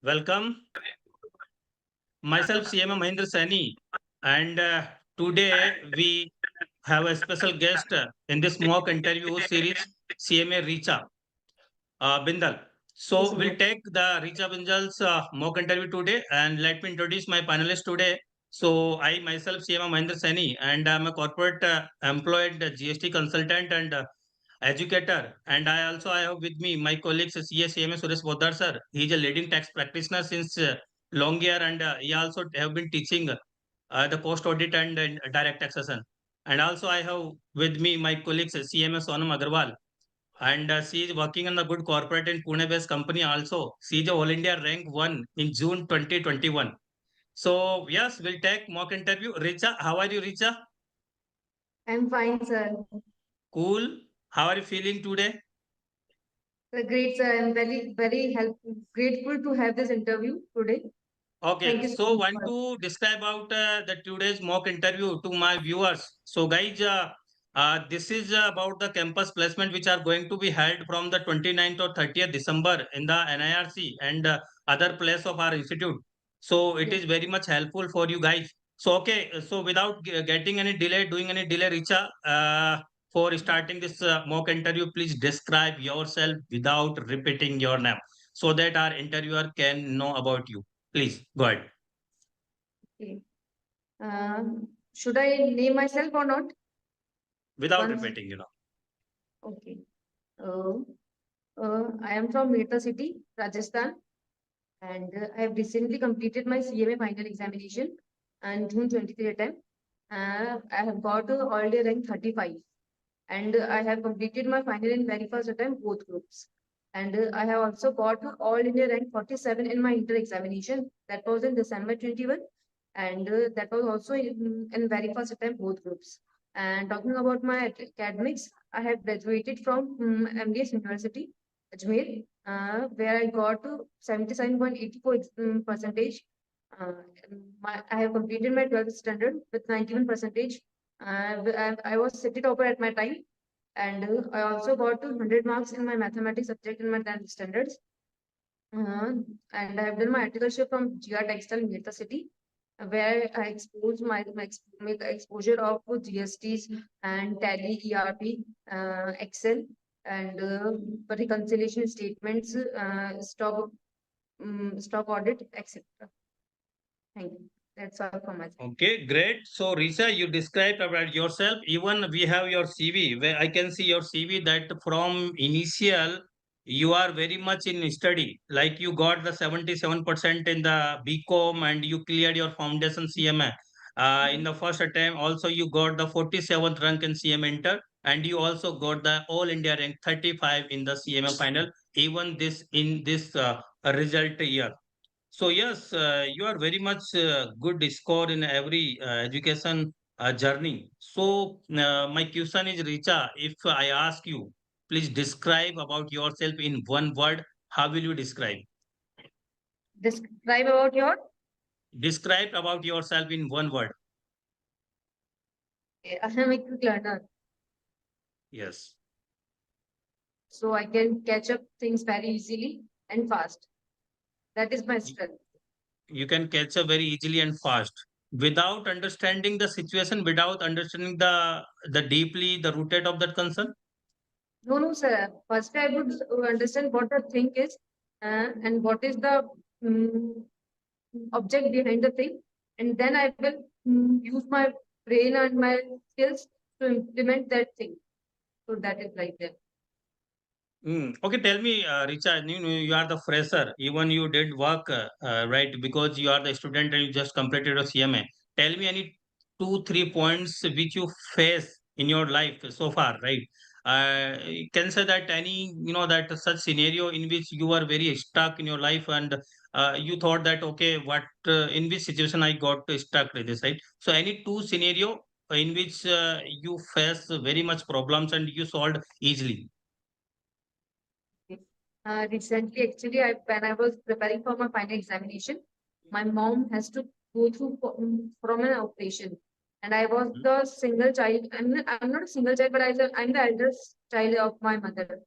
Welcome. Myself, CMA Mahendra Sani, and today we have a special guest in this mock interview series, CMA Richa Bindal. Yes, So we'll sir. take the Richa Bindal's mock interview today, and let me introduce my panelists today. So I myself, CMA Mahendra Sani, and I'm a corporate employed GST consultant and educator, and I have with me my colleagues CSCMA Suresh Poddar sir. He is a leading tax practitioner since long year, and he also have been teaching the post audit and direct taxation. And also I have with me my colleagues CMS Sonam Agarwal, and she is working in a good corporate in Pune based company also. She is a All India rank 1 in June 2021. So yes, we'll take mock interview. Richa, how are you, Richa? I'm fine, sir. Cool. How are you feeling today? Great, sir. I'm grateful to have this interview today. Thank Okay, you so so much want for to describe about the today's mock interview to my viewers. So guys, this is about the campus placement which are going to be held from the 29th or 30th December in the NIRC and other place of our institute. So it yes. is very much helpful for you guys. So okay, so without getting any delay, doing any delay, Richa, for starting this mock interview, please describe yourself without repeating your name so that our interviewer can know about you. Please go ahead Okay. Should I name myself or not? without Once. repeating. Okay. Uh, I am from Meta City, Rajasthan, and I have recently completed my CMA final examination on June 23 attempt. I have got all day rank 35. And I have completed my final in very first attempt, both groups. And I have also got all India rank 47 in my inter examination. That was in December 21. And that was also in very first attempt, both groups. And talking about my academics, I have graduated from MDS University, Ajmer, where I got 77.84 percentage. Uh, I have completed my 12th standard with 91 percentage. I was city topper at my time, and I also got 100 marks in my mathematics subject in my 10th standards. Uh, and I have done my articleship from GR Textile in Meta City, where I expose make exposure of GSTs and Tally, ERP, Excel, and reconciliation statements, stock audit, etc. Thank you. That's all from my side. Okay, great. So, Risa, you described about yourself. Even we have your CV where I can see your CV that from initial you are very much in study. Like you got the 77% in the BCom and you cleared your foundation CMA. In the first attempt, also you got the 47th rank in CMA Inter, and you also got the All India rank 35 in the CMA final. Even this in this result year. So yes, you are very much good score in every education journey. So my question is, Richa, if I ask you, please describe about yourself in one word. How will you describe? Describe about your. Describe about yourself in one word. I am a quick learner, Yes, so I can catch up things very easily and fast. That is my Y- strength. you can catch up very easily and fast without understanding the situation, without understanding the deeply the rooted of that concern. No, no, sir. First, I would understand what the thing is and what is the um, object behind the thing, and then I will use my brain and my skills to implement that thing. So that is like that. Okay, tell me, Richa, you are the fresher. Even you did work, right? Because you are the student and you just completed a CMA. Tell me any two, 3 points which you face in your life so far, right? You can say that any, that such scenario in which you are very stuck in your life and you thought that, okay, what, in which situation I got stuck with this, right? So any two scenario in which you face very much problems and you solved easily. Okay. Recently, actually, when I was preparing for my final examination, my mom has to go through from an operation, and I was the single child. I'm not a single child, but I'm the eldest child of my mother.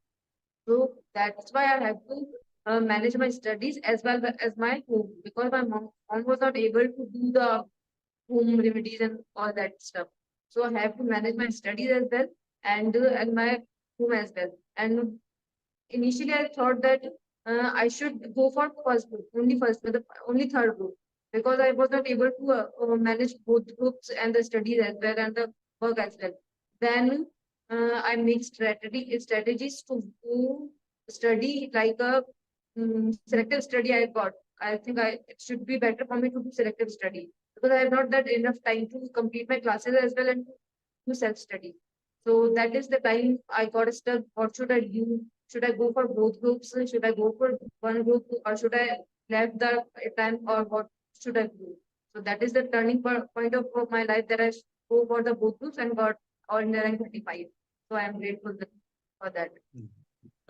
So that's why I have to manage my studies as well as my home, because my mom was not able to do the home remedies and all that stuff. So I have to manage my studies as well, and my home as well. And initially I thought that I should go for first group, only third group, because I was not able to manage both groups and the studies as well and the work as well. Then I make strategies to do study like a selective study. I think it should be better for me to do selective study, because I have not that enough time to complete my classes as well and do self study. So that is the time I got stuck. What should I do? Should I go for both groups? Should I go for one group, or should I left the time, or what should I do? So that is the turning point of my life, that I go for the both groups and got all in the rank 35. So I am grateful for that.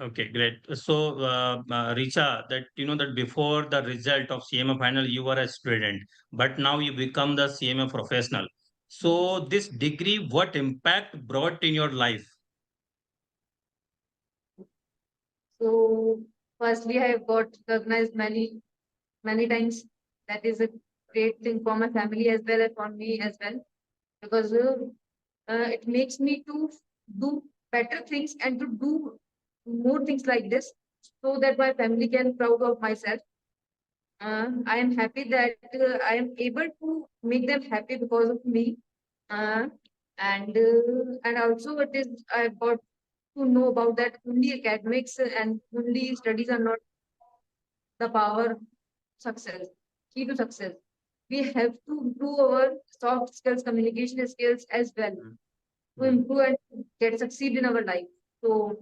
Okay, great. So, Richa, that that before the result of CMA final, you were a student, but now you become the CMA professional. So, this degree, what impact brought in your life? So firstly, I have got recognized many times. That is a great thing for my family as well as for me as well, because it makes me to do better things and to do more things like this, so that my family can proud of myself. I am happy that I am able to make them happy because of me. Uh, and also it is I got to know about that only academics and only studies are not the power success, key to success. We have to improve our soft skills, communication skills as well, to Mm. improve and get succeed in our life. So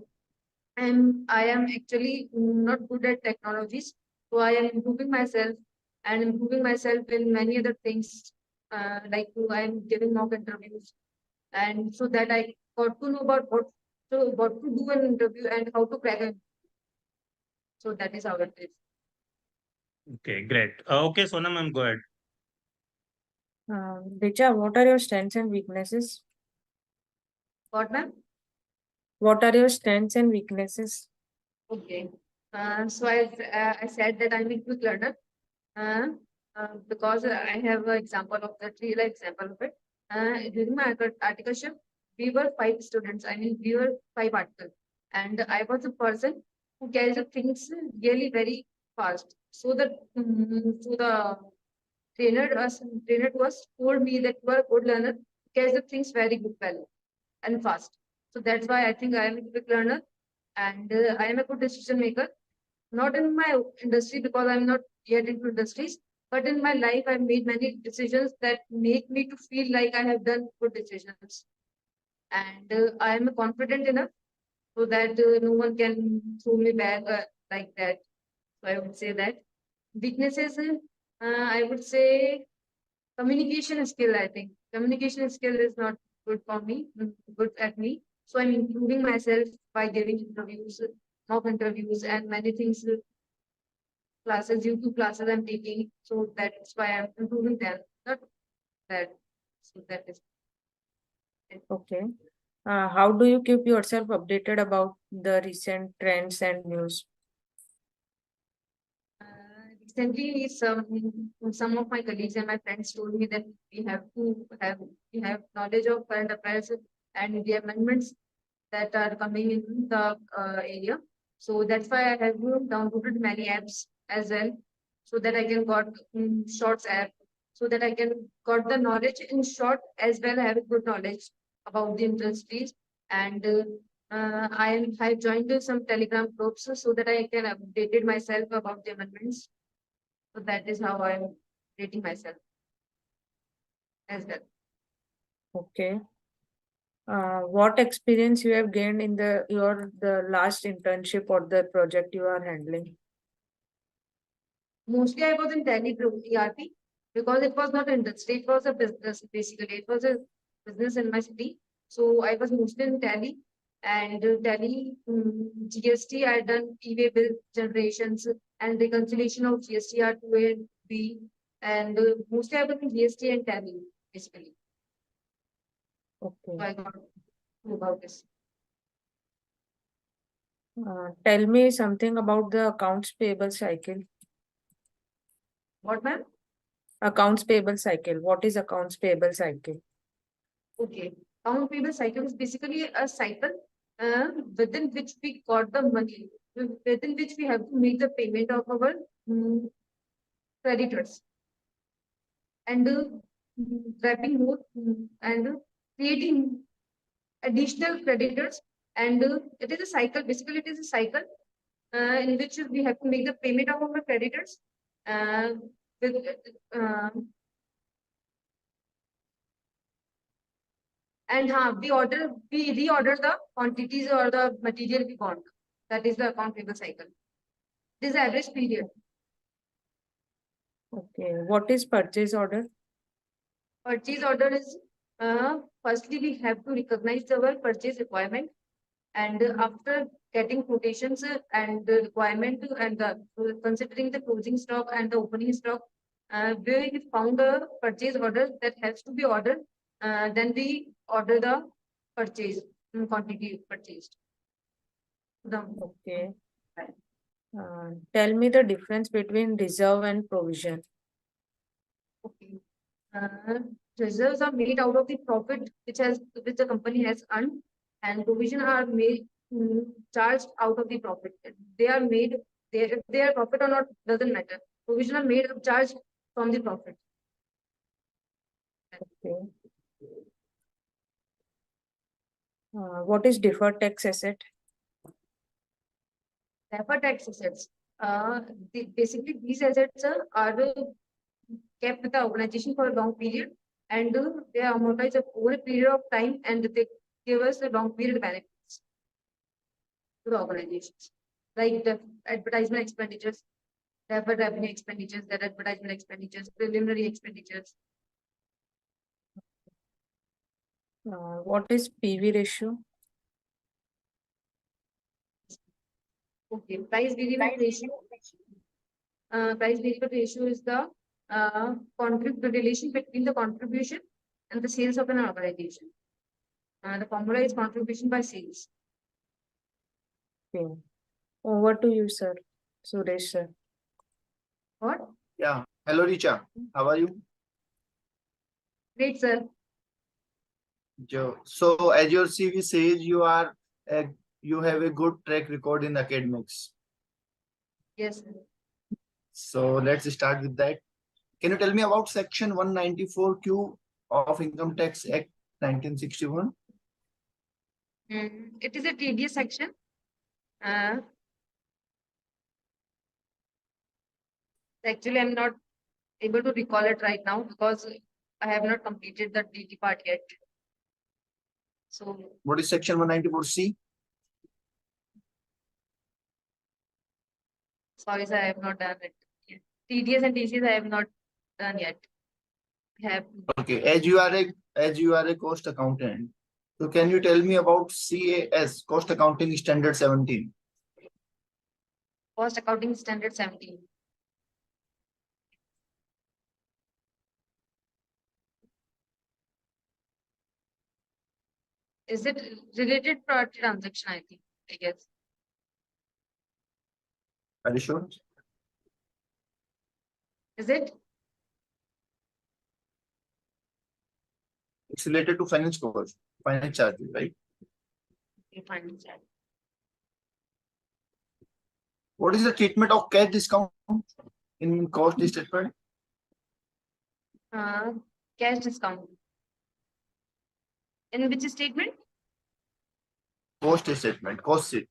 I am actually not good at technologies. So I am improving myself and improving myself in many other things. Like I am giving mock interviews, and so that I got to know about what to do in interview and how to crack it. So that is how it is. Okay, great. Okay, Sonam, I'm go ahead. Richa, what are your strengths and weaknesses? What, ma'am? What are your strengths and weaknesses? Okay. So I said that I'm a quick learner, uh, because I have an example of that, real life example of it. During my articleship, we were five students. I mean, we were five articles, and I was a person who carries the things really very fast. So the trainer to us told me that you are a good learner, carries the things very good, well and fast. So that's why I think I am a quick learner, and I am a good decision maker. Not in my industry, because I'm not yet into industries, but in my life, I've made many decisions that make me to feel like I have done good decisions. And I am confident enough so that no one can throw me back like that. So I would say that. Weaknesses, I would say communication skill. I think communication skill is not good for me, good at me. So I'm improving myself by giving interviews, mock interviews, and many things, classes, YouTube classes I'm taking. So that's why I'm improving them. Not that. So that is it. Okay. How do you keep yourself updated about the recent trends and news? Recently, some of my colleagues and my friends told me that we have knowledge of current affairs and the amendments that are coming in the area. So that's why I have downloaded many apps as well, so that I can got shorts app, so that I can got the knowledge in short as well. I have a good knowledge about the industries, and I joined some Telegram groups so that I can updated myself about the amendments. So that is how I'm rating myself as well. Okay. What experience you have gained in the last internship or the project you are handling? Mostly I was in Tally group ERP, because it was not industry, it was a business basically. It was a business in my city. So I was mostly in Tally, and Tally GST. I had done e-way bill generations and reconciliation of GSTR to A and B, and mostly I was in GST and Tally basically. So Okay. I got to know about this. Tell me something about the accounts payable cycle. What, ma'am? Accounts payable cycle. What is accounts payable cycle? Okay. Account payable cycle is basically a cycle within which we got the money, within which we have to make the payment of our creditors and wrapping more and creating additional creditors. And it is a cycle. Basically, it is a cycle in which we have to make the payment of our creditors with and we reorder the quantities or the material we want. That is the account payable cycle. This is the average period. Okay. What is purchase order? Purchase order is firstly we have to recognize our purchase requirement, and after getting quotations and the requirement and considering the closing stock and the opening stock, we found a purchase order that has to be ordered. Then we order the purchase quantity purchased. Okay. Tell me the difference between reserve and provision. Okay. Reserves are made out of the profit which the company has earned, and provision are made charged out of the profit. They are made, if they are profit or not doesn't matter. Provision are made of charge from the profit. Okay. What is deferred tax asset? Deferred tax assets. Basically these assets are kept with the organization for a long period, and they are amortized over a period of time, and they give us a long period benefits to the organizations, like the advertisement expenditures, deferred revenue expenditures, that advertisement expenditures, preliminary expenditures. What is PV ratio? Okay, price variable ratio. Price variable ratio is the relation between the contribution and the sales of an organization. The formula is contribution by sales. Okay. Over to you, sir. Suresh, sir. What? Yeah. Hello, Richa. How are you? Great, sir. So, as your CV says, you have a good track record in academics. Yes, sir. So let's start with that. Can you tell me about Section 194Q of Income Tax Act 1961? It is a tedious section. Actually, I'm not able to recall it right now because I have not completed the DT part yet. So, What is Section 194C? sorry, sir, I have not done it yet. TDS and TCS I have not done yet. Okay, as you are a cost accountant, so can you tell me about CAS, Cost Accounting Standard 17? Cost Accounting Standard 17. Is it related to transaction? I think, I guess. Are you sure? Is it? It's related to finance cost, finance charges, right? Okay, fine, sir. What is the treatment of cash discount in cost statement? Cash discount. In which statement? Cost statement, cost sheet.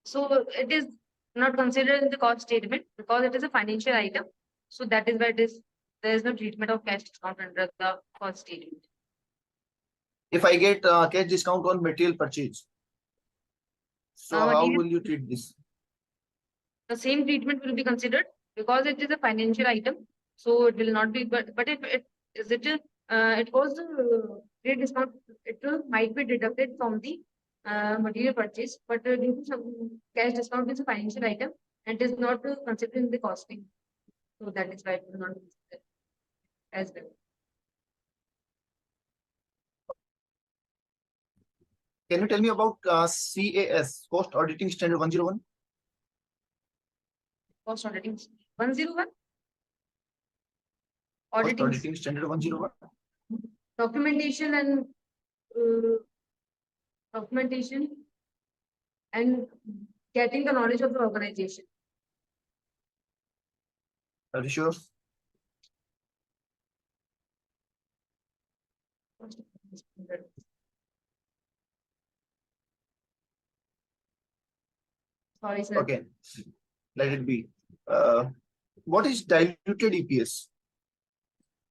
So it is not considered in the cost statement because it is a financial item. So that is why there is no treatment of cash discount under the cost statement. If I get cash discount on material purchase, so how will you treat this? The same treatment will be considered because it is a financial item. So it will not be, but if it is it was great discount, it might be deducted from the material purchase, but due to some cash discount is a financial item and is not considered in the costing. So that is why it will not be considered as well. Can you tell me about CAS, Cost Auditing Standard 101? Cost auditing 101. Cost Auditing Auditing Standard 101. documentation and documentation and getting the knowledge of the organization. Are you sure? Sorry, sir. Okay, let it be. What is diluted EPS?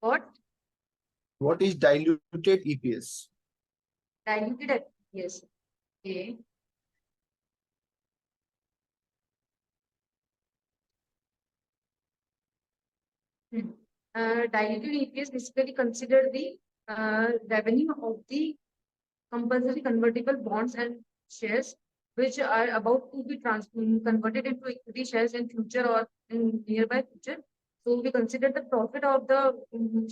What? What is diluted EPS? Diluted. Yes. Okay. Diluted EPS basically consider the revenue of the compulsory convertible bonds and shares which are about to be converted into equity shares in future or in nearby future. So we consider the profit of the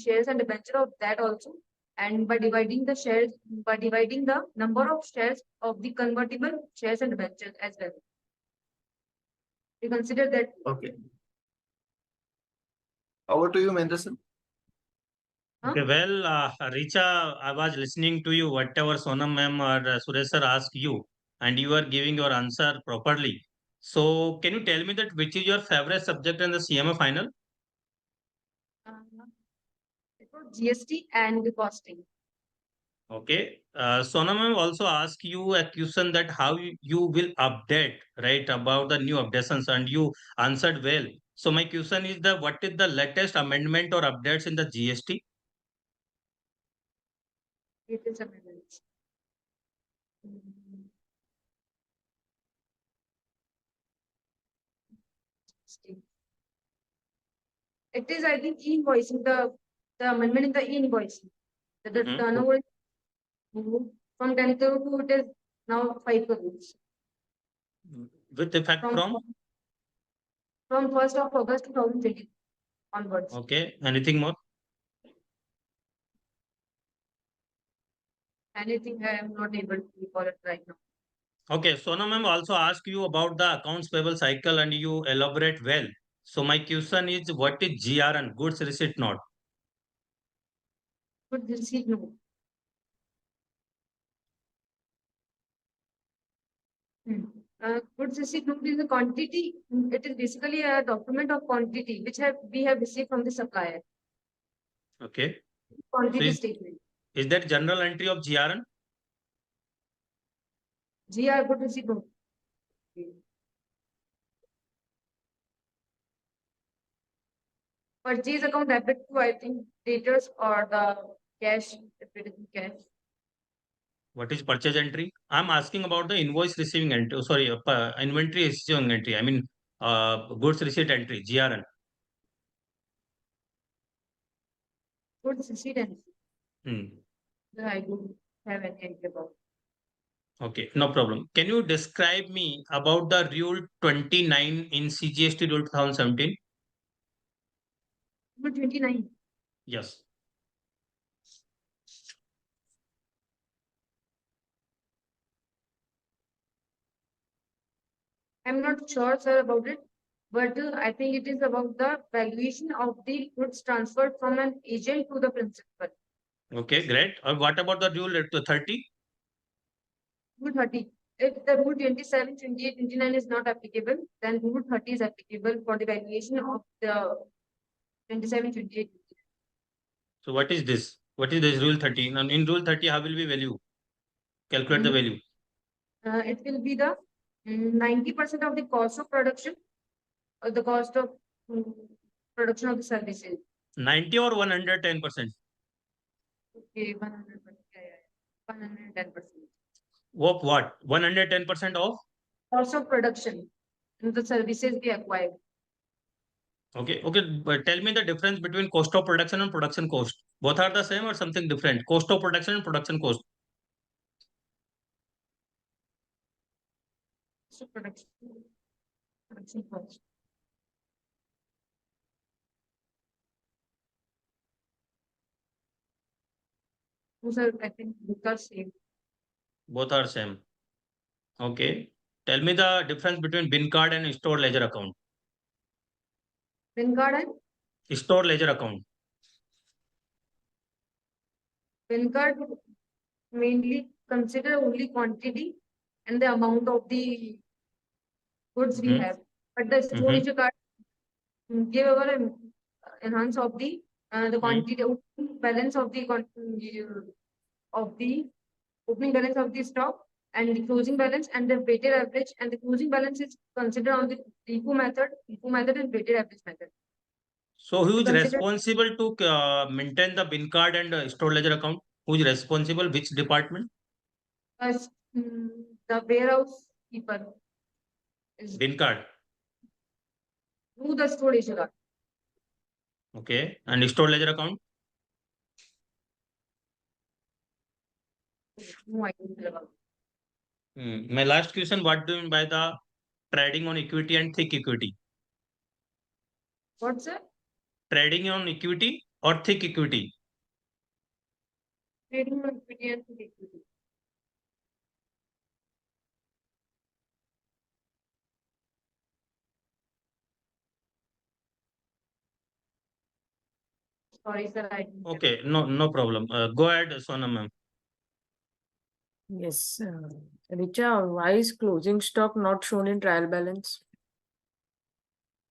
shares and debenture of that also. And by dividing the shares, by dividing the number of shares of the convertible shares and debentures as well. We consider that. Okay. Over to you, Menderson. Okay, well, Richa, I was listening to you, whatever Sonam ma'am or Suresh sir asked you, and you are giving your answer properly. So, can you tell me that which is your favorite subject in the CMA final? It was GST and the costing. Okay. Sonam ma'am also asked you a question that how you will update, right, about the new updations, and you answered well. So, my question is the what is the latest amendment or updates in the GST? It is amendments. It is, I think, e-invoicing, the amendment in the e-invoicing. That the turnover is moved from 10 crore to it is now 5 crores. With effect From 1st of August 2020 onwards. Okay. Anything more? Anything I am not able to recall it right now. Okay, Sona ma'am also asked you about the accounts payable cycle and you elaborate well. So my question is, what is GRN, goods receipt note? Good receipt note. Goods receipt note is a quantity. It is basically a document of quantity which we have received from the supplier. Okay. Quantity So statement. is that general entry of GRN? GR good receipt note. Purchase account debit to, I think, debtors or the cash, if it is cash. What is purchase entry? I'm asking about the invoice receiving entry. Oh, sorry, inventory receiving entry. I mean, goods receipt entry, GRN. Goods receipt entry. Hmm. I don't have any idea about. Okay, no problem. Can you describe me about the Rule 29 in CGST Rule 2017? Rule 29. Yes. I'm not sure, sir, about it, but I think it is about the valuation of the goods transferred from an agent to the principal. Okay, great. What about the Rule 30? Rule 30. If the Rule 27, 28, 29 is not applicable, then Rule 30 is applicable for the valuation of the 27, 28. So what is this? What is this Rule 30? And in Rule 30, how will we value? Calculate the value. It will be the 90% of the cost of production or the cost of production of the services. 90 or 110%? Okay, 100%. Yeah, 110%. Of what? 110% of? Cost of production and the services we acquire. Okay, okay. But tell me the difference between cost of production and production cost. Both are the same or something different? Cost of production and production cost. So production cost. So, sir, I think both are same. Both are same. Okay. Tell me the difference between bin card and store ledger account. PIN card and Store ledger account. PIN card mainly consider only quantity and the amount of the goods we Mhm. have. But the storage card give our enhance of the quantity balance of the of the opening balance of the stock and the closing balance and the weighted average, and the closing balance is considered on the FIFO method and weighted average method. So who is Consider responsible to maintain the bin card and store ledger account? Who is responsible? Which department? as the warehouse keeper is Bin card. through the storage card. Okay. And store ledger account? No idea about. My last question, what do you mean by the trading on equity and thick equity? What's that? Trading on equity or thick equity? Trading on equity and equity. Sorry, sir. Okay, no problem. Go ahead, Sona ma'am. Yes. Richa, why is closing stock not shown in trial balance?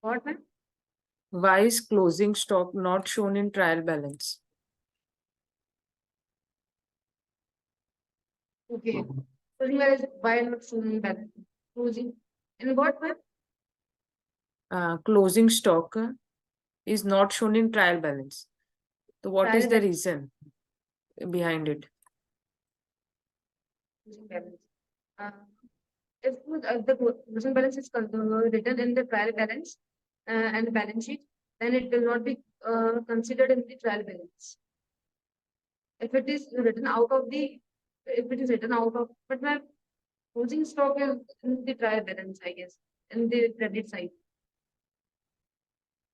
What, ma'am? Why is closing stock not shown in trial balance? Okay. Closing balance, why not shown in balance? Closing. And what, ma'am? Closing stock is not shown in trial balance. So what is Trial the balance. reason behind it? Closing balance. If the closing balance is written in the trial balance and the balance sheet, then it will not be considered in the trial balance. If it is written out of but my closing stock is in the trial balance, I guess, in the credit side.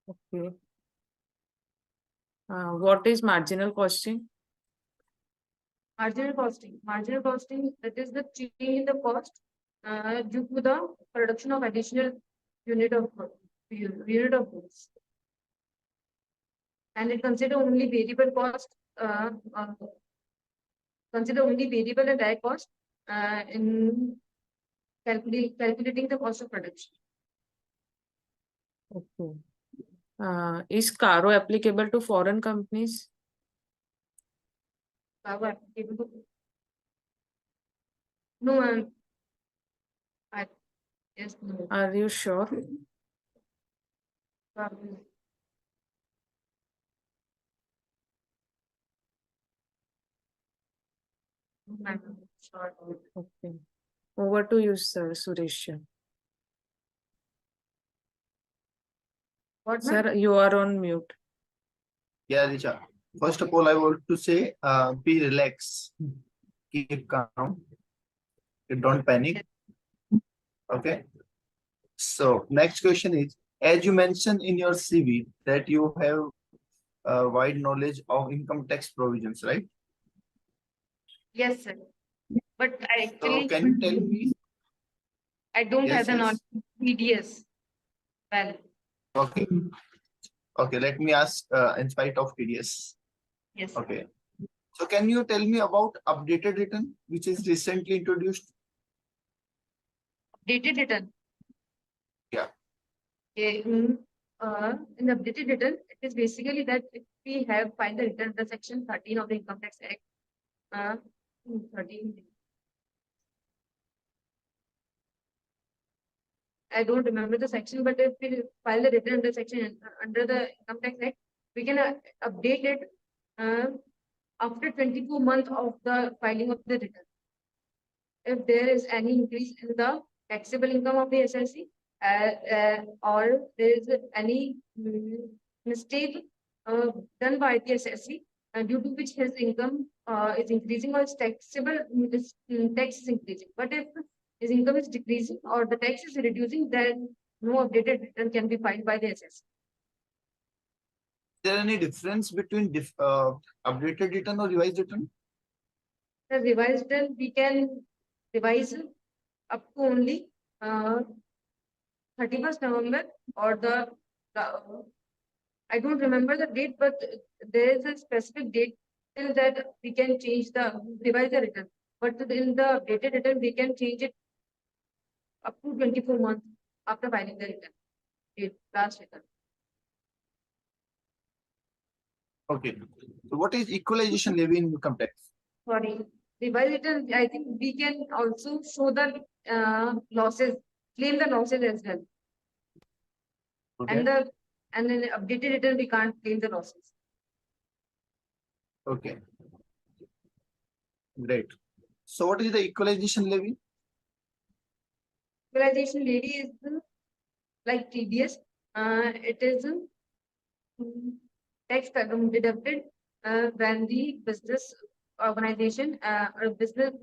Okay. What is marginal costing? Marginal costing, that is the change in the cost due to the production of additional unit of goods. And it consider only variable cost, consider only variable and direct cost in calculating the cost of production. Okay. Is CARO applicable to foreign companies? No, ma'am. Yes, no. Are you sure? Sure. Okay. Over to you, sir, Suresh. What, ma'am? Sir, you are on mute. Yeah, Richa. First of all, I want to say, be relaxed, keep calm, don't panic. Okay. So next question is, as you mentioned in your CV that you have wide knowledge of income tax provisions, right? Yes, sir. But I So actually can you tell me? I don't Yes, have the yes. knowledge of TDS. Well, Okay. Okay, let me ask in spite of TDS. yes. Okay. So can you tell me about updated return, which is recently introduced? Updated return. Yeah. Okay. In the updated return, it is basically that if we have filed the return under section 13 of the Income Tax Act, 13. I don't remember the section, but if we file the return under section under the Income Tax Act, we can update it after 22 months of the filing of the return. If there is any increase in the taxable income of the SLC, or there is any mistake done by the SLC, due to which his income is increasing or his taxable tax is increasing. But if his income is decreasing or the tax is reducing, then no updated return can be filed by the SLC. Is there any difference between updated return or revised return? The revised return, we can revise up to only 31st November or I don't remember the date, but there is a specific date till that we can change revise the return. But in the updated return, we can change it up to 24 months after filing the return, last return. Okay. So what is equalization levy in income tax? Sorry, revise return, I think we can also show the losses, claim the losses as well. Okay. And in the updated return, we can't claim the losses. Okay. Great. So what is the equalization levy? Equalization levy is like TDS. It is tax deducted when the business organization or business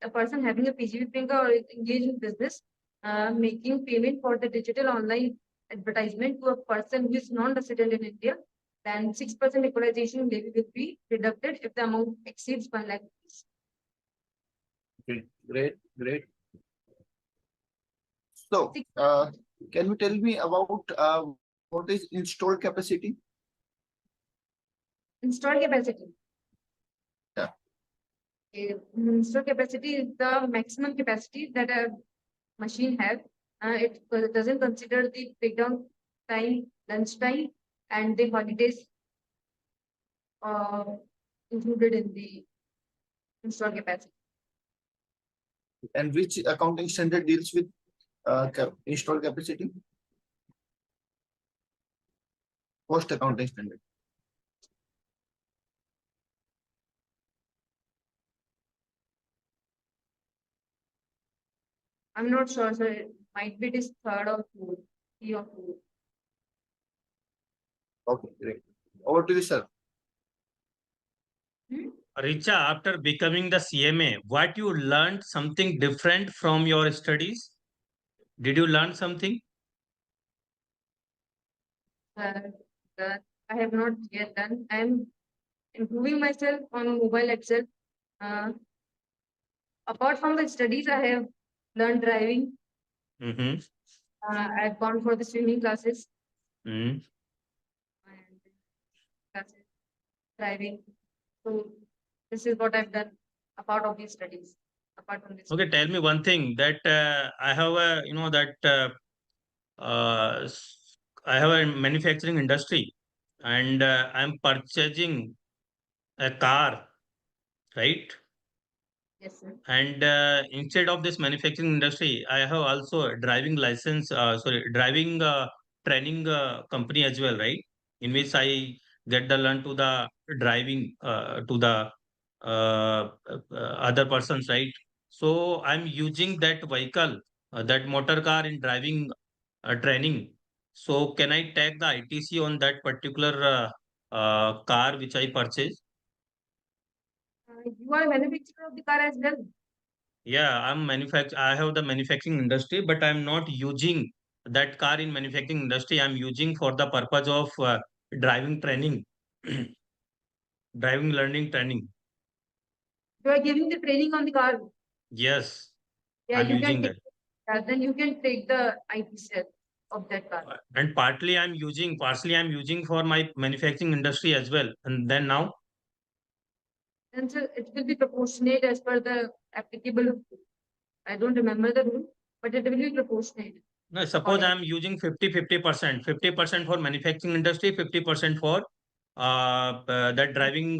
a person having a PGB finger or is engaged in business making payment for the digital online advertisement to a person who is non-resident in India, then 6% equalization levy will be deducted if the amount exceeds 1 lakh rupees. Okay, great. So, can you tell me about what is installed capacity? Installed capacity. Yeah. Installed capacity is the maximum capacity that a machine have. It doesn't consider the breakdown time, lunch time, and the holidays included in the installed capacity. And which accounting standard deals with installed capacity? Cost accounting standard. I'm not sure, sir. It might be this third or fourth, three or four. Okay, great. Over to you, sir. Richa, after becoming the CMA, what you learned something different from your studies? Did you learn something? That I have not yet done. I am improving myself on mobile itself. Apart from the studies, I have learned driving. Mm-hmm. I've gone for the swimming classes Mm. and classes, driving. So this is what I've done apart of these studies. Apart from this. Okay, tell me one thing that I have a, I have a manufacturing industry and I'm purchasing a car, right? Yes, sir. And instead of this manufacturing industry, I have also a driving license, driving training company as well, right? In which I get the learn to the driving to the other persons, right? So I'm using that vehicle, that motor car in driving training. So can I take the ITC on that particular car which I purchased? You are a manufacturer of the car as well. Yeah, I have the manufacturing industry, but I'm not using that car in manufacturing industry. I'm using for the purpose of driving training, driving learning training. You are giving the training on the car. Yes, Yeah, I'm you using can that. take then you can take the IT set of that car. And partially I'm using for my manufacturing industry as well. And then now, And so it will be proportionate as per the applicable rule. I don't remember the rule, but it will be proportionate. no, suppose I'm using 50%, 50% for manufacturing industry, 50% for that driving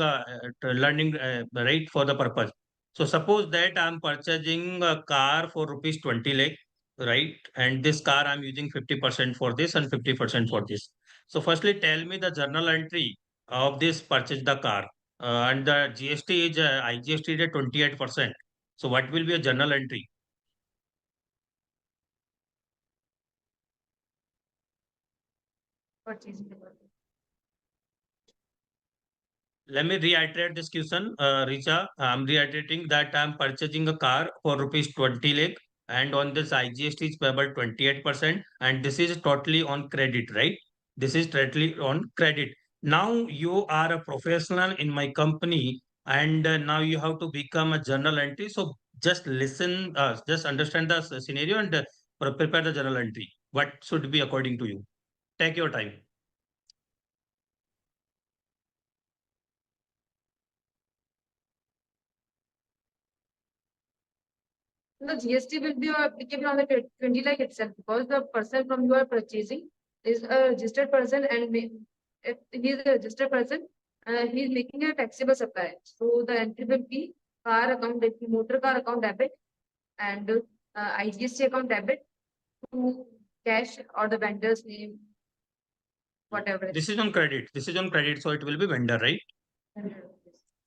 learning right for the purpose. So suppose that I'm purchasing a car for rupees 20 lakh, right? And this car I'm using 50% for this and 50% for this. So firstly, tell me the journal entry of this purchase the car. And the GST is IGST is at 28%. So what will be a journal entry? Purchase the car. Let me reiterate this question, Richa. I'm reiterating that I'm purchasing a car for rupees 20 lakh and on this IGST is payable 28% and this is totally on credit, right? This is totally on credit. Now you are a professional in my company and now you have to become a journal entry. So just listen, just understand the scenario and prepare the journal entry. What should be according to you? Take your time. The GST will be applicable on the 20 lakh itself because the person from you are purchasing is a registered person, and if he is a registered person, he is making a taxable supply. So the entry will be car account debit, motor car account debit, and IGST account debit to cash or the vendor's name, whatever. This is on credit. This is on credit, so it will be vendor, right?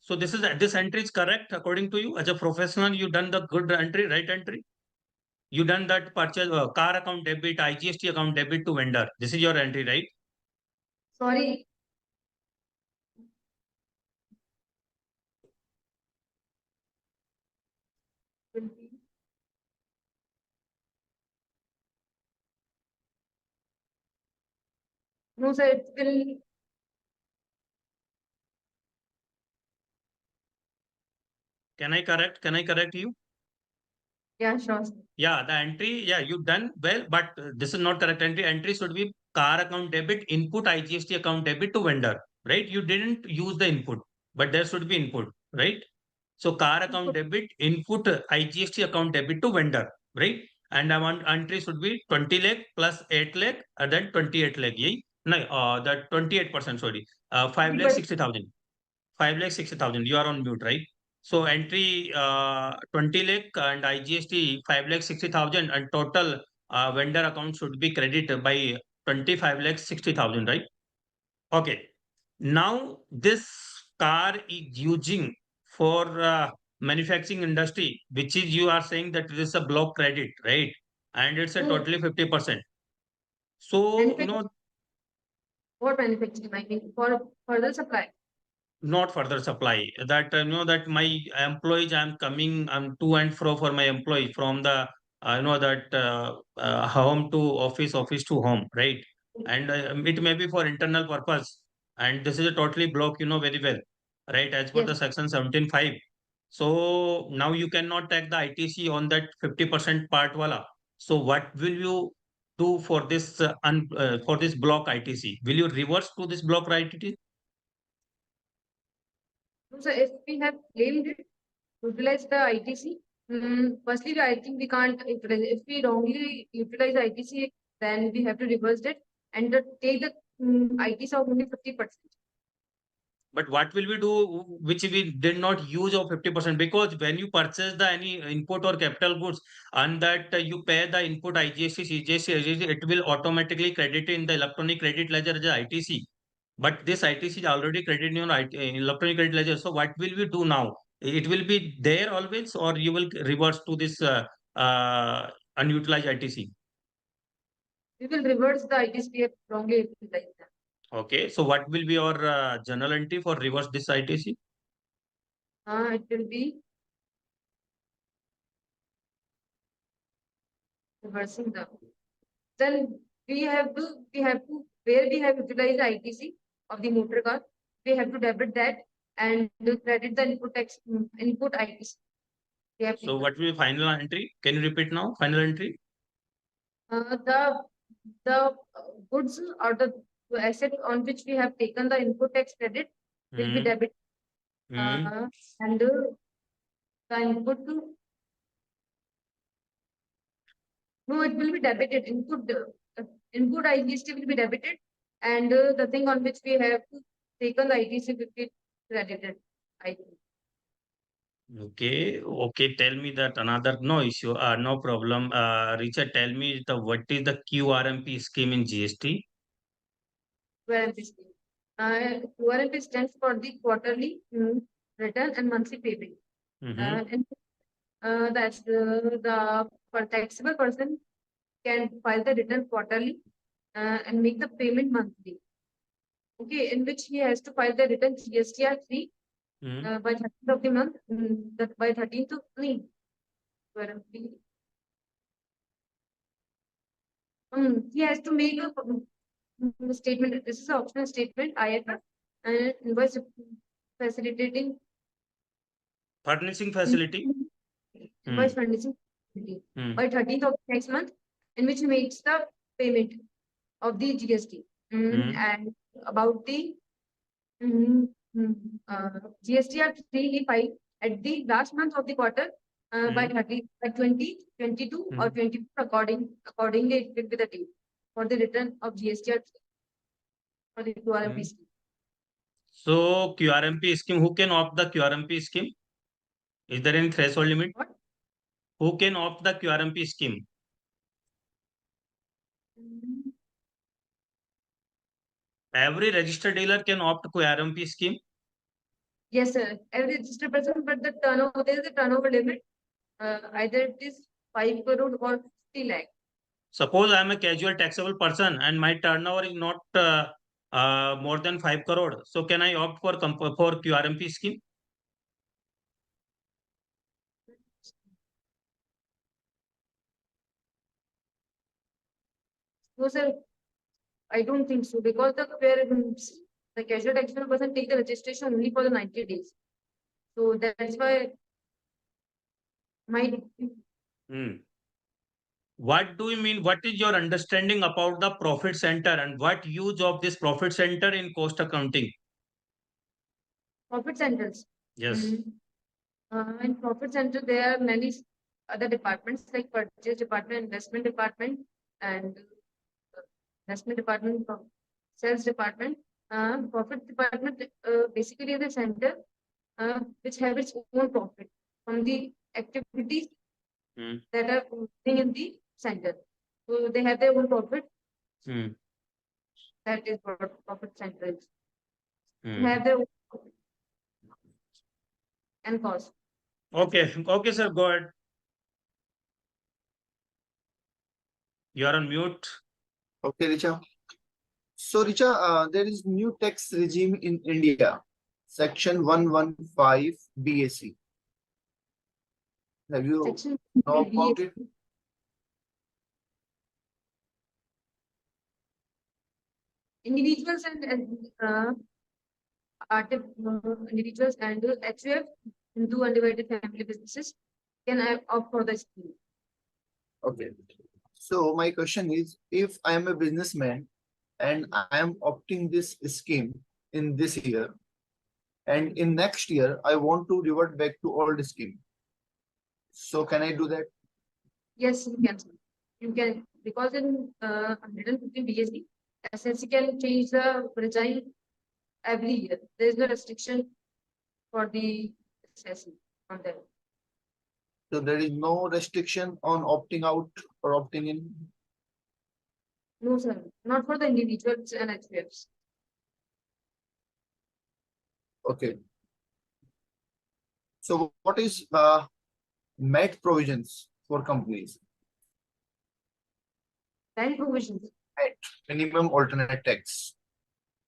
So this entry is correct according to you. As a professional, you done the good entry, right entry. You done that purchase car account debit, IGST account debit to vendor. This is your entry, right? Sorry. No, sir, it will. Can I correct? Can I correct you? Yeah, sure. Yeah, the entry, yeah, you done well, but this is not correct entry. Entry should be car account debit, input IGST account debit to vendor, right? You didn't use the input, but there should be input, right? So car account debit, input IGST account debit to vendor, right? And I want entry should be 20 lakh plus 8 lakh and then 28 lakh. Yeah? No, the 28%, sorry. 5 lakh 60,000. 5 lakh 60,000. You are on mute, right? So entry 20 lakh and IGST 5 lakh 60,000 and total vendor account should be credited by 25 lakh 60,000, right? Okay. Now this car is using for manufacturing industry, which is you are saying that it is a block credit, right? And it's a totally 50%. So, What manufacturing? I mean, for further supply. not further supply, that that my employees, I'm coming, I'm to and fro for my employee from the that home to office, office to home, right? And it may be for internal purpose, and this is a totally block, very well, right, as per Yes. the section 17.5. So now you cannot take the ITC on that 50% part wala. So what will you do for this for this block ITC? Will you reverse to this block ITC? So if we have claimed it, utilize the ITC. Firstly, I think we can't utilize. If we wrongly utilize ITC, then we have to reverse it and take the ITC of only 50%. But what will we do which we did not use of 50%? Because when you purchase the any input or capital goods and that you pay the input IGST, CGST, it will automatically credit in the electronic credit ledger as a ITC. But this ITC is already credited in your electronic credit ledger. So what will we do now? It will be there always, or you will reverse to this unutilized ITC? We will reverse the ITC we have wrongly utilized. Okay. So what will be your journal entry for reverse this ITC? It will be reversing the. Then we have to where we have utilized the ITC of the motor car, we have to debit that and credit the input ITC. So what will be final entry? Can you repeat now? Final entry? The goods or the asset on which we have taken the input tax credit will be debit. And the input no, it will be debited. Input IGST will be debited, and the thing on which we have taken the ITC will be credited. I think. Okay, okay. Tell me that another no issue, no problem. Richa, tell me what is the QRMP scheme in GST? QRMP scheme. QRMP stands for the quarterly return and monthly payment. And that's the taxable person can file the return quarterly and make the payment monthly. Okay, in which he has to file the return GSTR 3 by 13th of the month, that by 13th of May. He has to make a statement. This is an optional statement, IFR, and invoice facilitating Furnishing facility. Invoice furnishing facility Hmm. by 13th of next month, in which makes the payment of the GST. And about the GST are freely filed at the last month of the quarter by 2022 or 24 accordingly it will be the date for the return of GST for the QRMP scheme. So QRMP scheme, who can opt the QRMP scheme? Is there any threshold limit? What? Who can opt the QRMP scheme? Every registered dealer can opt QRMP scheme. Yes, sir. Every registered person, but the turnover, there is a turnover limit. Either it is 5 crore or 50 lakh. Suppose I am a casual taxable person and my turnover is not more than 5 crore. So can I opt for QRMP scheme? No, sir. I don't think so because the casual taxable person take the registration only for the 90 days. So that's why my What do you mean? What is your understanding about the profit center and what use of this profit center in cost accounting? profit centers. Yes. In profit center, there are many other departments like purchase department, and investment department, sales department. Profit department basically is a center which have its own profit from the activities that are happening in the center. So they have their own profit. That is what profit center is. They have their own profit and cost. Okay. Okay, sir. Go ahead. You are on mute. Okay, Richa. So, Richa, there is new tax regime in India, Section 115 BAC. Have you Section know about it? individuals and individuals and HUF into undivided family businesses can opt for the scheme. Okay. So my question is, if I am a businessman and I am opting this scheme in this year, and in next year I want to revert back to old scheme, so can I do that? Yes, you can. You can, because in 115 BSD, SSC can change the regime every year. There is no restriction for the SSC on that. So there is no restriction on opting out or opting in? No, sir. Not for the individuals and HUFs. Okay. So what is MAT provisions for companies? Time provisions. MAT, minimum alternate tax.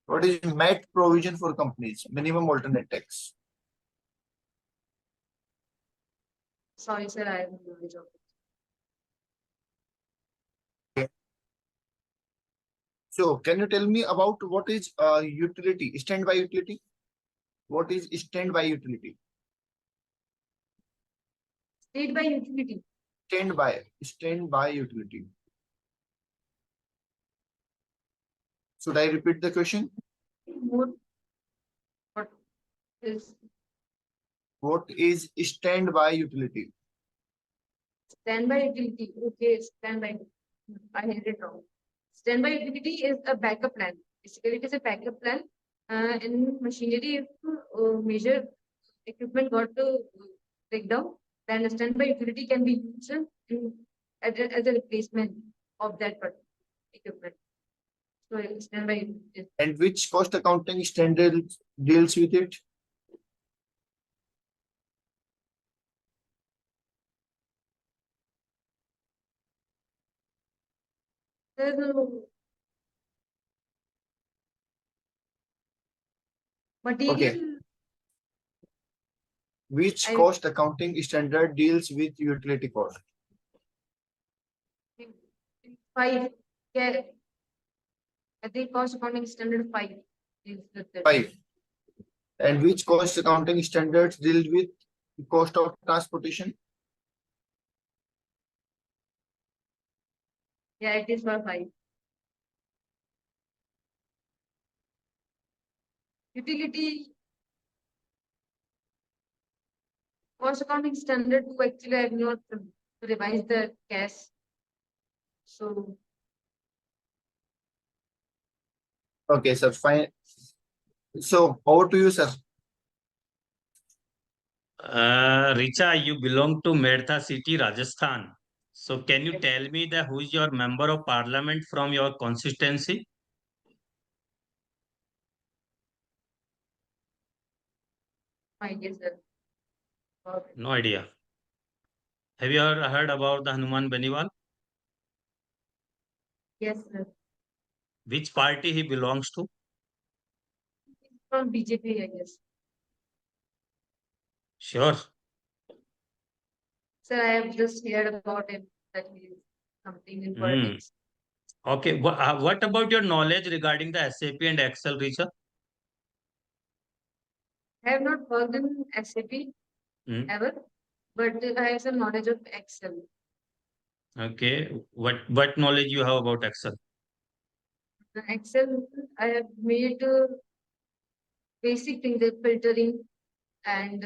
What is MAT provision for companies? Minimum alternate tax. Sorry, sir, I have no knowledge of it. So can you tell me about what is utility, standby utility? What is standby utility? Standby utility. Standby utility. Should I repeat the question? What is standby utility? standby utility? Okay, standby. I had it wrong. Standby utility is a backup plan. Basically, it is a backup plan. In machinery, if major equipment got to break down, then a standby utility can be used as a replacement of that equipment. So standby utility. And which cost accounting standard deals with it? There's no material. Okay. Which cost accounting standard deals with utility cost? 5. Yeah. I think cost accounting standard 5 is the 5. And which cost accounting standards deal with Cost of transportation. Yeah, it is for 5. Utility cost accounting standard 2, actually I have not revised the cash. So Okay, sir, fine. So over to you, sir. Richa, you belong to Medha city, Rajasthan. So can you tell me that who is your member of parliament from your constituency? my dear sir. No idea. Have you ever heard about the Hanuman Beniwal? Yes, sir. Which party he belongs to? From BJP, I guess. Sure. Sir, I have just heard about him that he is something in Hmm. politics. Okay. What about your knowledge regarding the SAP and Excel, Richa? I have not worked in SAP Hmm. ever, but I have some knowledge of Excel. Okay. What knowledge you have about Excel? The Excel, I have made basic things like filtering and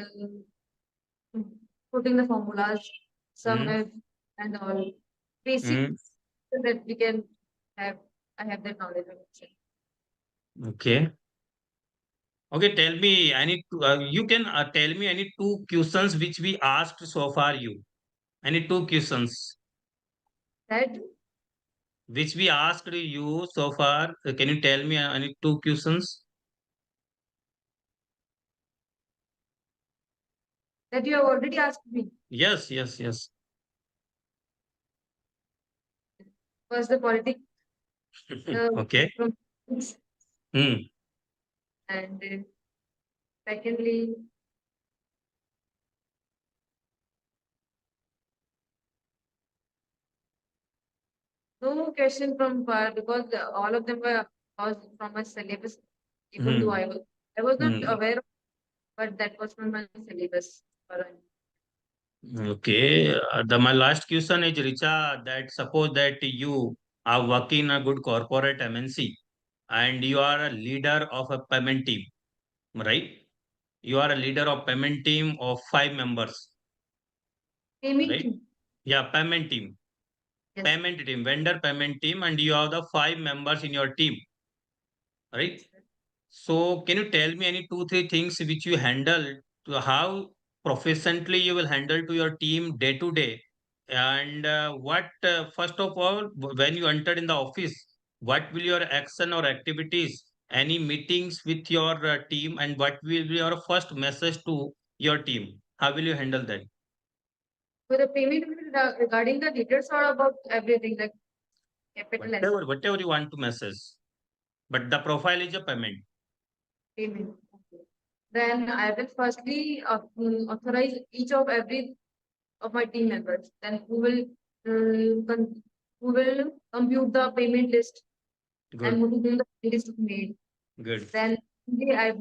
putting the formulas, some Hmm. have, and all basic Hmm. that we can have. I have that knowledge of Excel. Okay. Okay. Tell me you can tell me any two questions which we asked so far you. Any two questions That which we asked you so far. Can you tell me any two questions? that you have already asked me. Yes, yes, yes. First, the politics Okay. from Hmm. and secondly, no question from far because all of them were was from my syllabus. Even though Hmm. I was not Hmm. aware, of, but that was from my syllabus. Okay. My last question is, Richa, that suppose that you are working in a good corporate MNC and you are a leader of a payment team, right? You are a leader of payment team of 5 members, Payment right? team. Yeah, payment team. Yes. Payment team, vendor payment team, and you have the 5 members in your team, right? So can you tell me any two, three things which you handle to how professionally you will handle to your team day to day? And first of all, when you entered in the office, what will your action or activities, any meetings with your team, and what will be your first message to your team? How will you handle that? So the payment regarding the details or about everything like capital S Whatever you want to message. But the profile is a payment. payment. Okay. Then I will firstly authorize each of every of my team members. Then who will compute the payment list and Good, whom the payment is to be made. good. Then I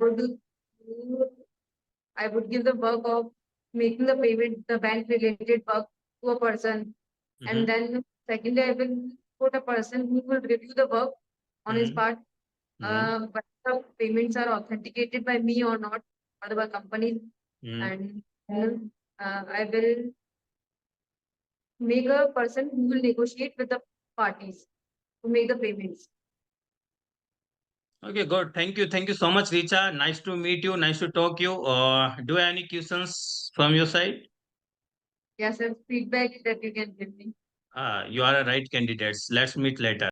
would give the work of making the payment, the bank related work to a person. And Mhm, then secondly, I will put a person who will review the work on his mhm, part, mhm, whether the payments are authenticated by me or not, or by company. mhm. And I will make a person who will negotiate with the parties to make the payments. Okay, good. Thank you. Thank you so much, Richa. Nice to meet you. Nice to talk you. Do you have any questions from your side? Yes, sir. Feedback that you can give me. You are a right candidates. Let's meet later.